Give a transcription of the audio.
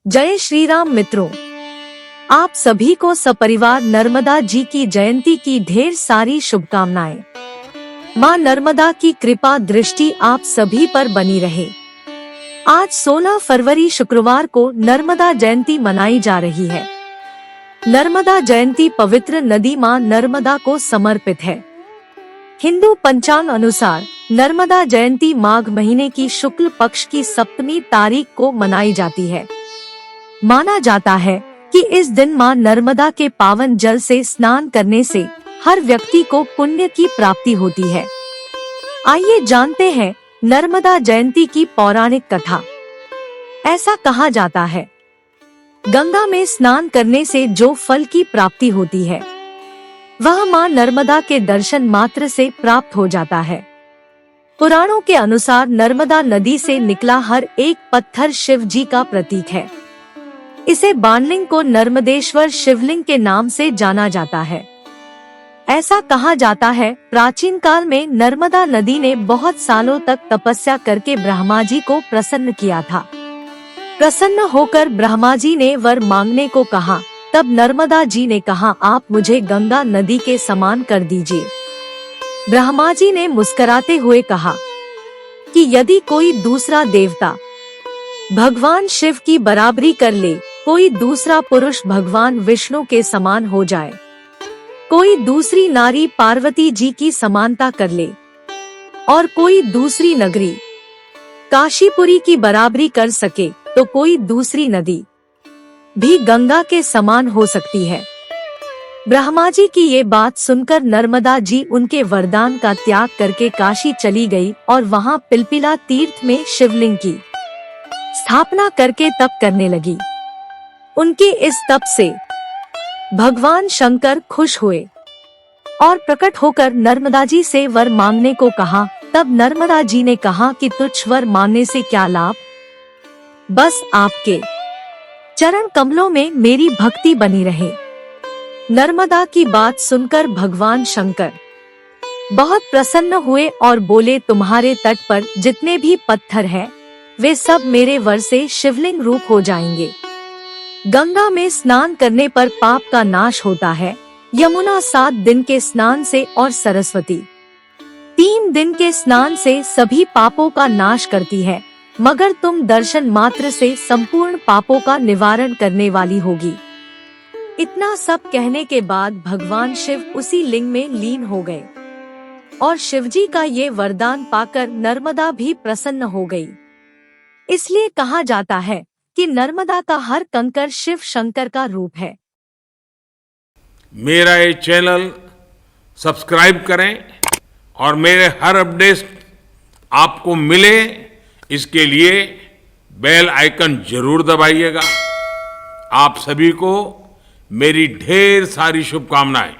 जय श्री राम मित्रों, आप सभी को सपरिवार नर्मदा जी की जयंती की ढेर सारी शुभकामनाएं। मां नर्मदा की कृपा दृष्टि आप सभी पर बनी रहे। आज 16 फरवरी शुक्रवार को नर्मदा जयंती मनाई जा रही है। नर्मदा जयंती पवित्र नदी मां नर्मदा को समर्पित है। हिंदू पंचांग अनुसार नर्मदा जयंती माघ महीने की शुक्ल पक्ष की सप्तमी तारीख को मनाई जाती है। माना जाता है कि इस दिन मां नर्मदा के पावन जल से स्नान करने से हर व्यक्ति को पुण्य की प्राप्ति होती है। आइए जानते हैं नर्मदा जयंती की पौराणिक कथा। ऐसा कहा जाता है, गंगा में स्नान करने से जो फल की प्राप्ति होती है वह मां नर्मदा के दर्शन मात्र से प्राप्त हो जाता है। पुराणों के अनुसार नर्मदा नदी से निकला हर एक पत्थर शिव जी का प्रतीक है। इसे बाणलिंग को नर्मदेश्वर शिवलिंग के नाम से जाना जाता है। ऐसा कहा जाता है, प्राचीन काल में नर्मदा नदी ने बहुत सालों तक तपस्या करके ब्रह्मा जी को प्रसन्न किया था। प्रसन्न होकर ब्रह्मा जी ने वर मांगने को कहा। तब नर्मदा जी ने कहा, आप मुझे गंगा नदी के समान कर दीजिए। ब्रह्मा जी ने मुस्कुराते हुए कहा कि यदि कोई दूसरा देवता भगवान शिव की बराबरी कर ले, कोई दूसरा पुरुष भगवान विष्णु के समान हो जाए, कोई दूसरी नारी पार्वती जी की समानता कर ले और कोई दूसरी नगरी काशीपुरी की बराबरी कर सके, तो कोई दूसरी नदी भी गंगा के समान हो सकती है। ब्रह्मा जी की ये बात सुनकर नर्मदा जी उनके वरदान का त्याग करके काशी चली गई और वहां पिलपिला तीर्थ में शिवलिंग की स्थापना करके तप करने लगी। उनके इस तप से भगवान शंकर खुश हुए और प्रकट होकर नर्मदा जी से वर मांगने को कहा। तब नर्मदा जी ने कहा कि तुच्छ वर मांगने से क्या लाभ, बस आपके चरण कमलों में मेरी भक्ति बनी रहे। नर्मदा की बात सुनकर भगवान शंकर बहुत प्रसन्न हुए और बोले, तुम्हारे तट पर जितने भी पत्थर हैं, वे सब मेरे वर से शिवलिंग रूप हो जाएंगे। गंगा में स्नान करने पर पाप का नाश होता है, यमुना 7 दिन के स्नान से और सरस्वती 3 दिन के स्नान से सभी पापों का नाश करती है, मगर तुम दर्शन मात्र से संपूर्ण पापों का निवारण करने वाली होगी। इतना सब कहने के बाद भगवान शिव उसी लिंग में लीन हो गए और शिवजी का ये वरदान पाकर नर्मदा भी प्रसन्न हो गई। इसलिए कहा जाता है कि नर्मदा का हर कंकर शिव शंकर का रूप है। मेरा ये चैनल सब्सक्राइब करें और मेरे हर अपडेट आपको मिले, इसके लिए बेल आइकन जरूर दबाइएगा। आप सभी को मेरी ढेर सारी शुभकामनाएं।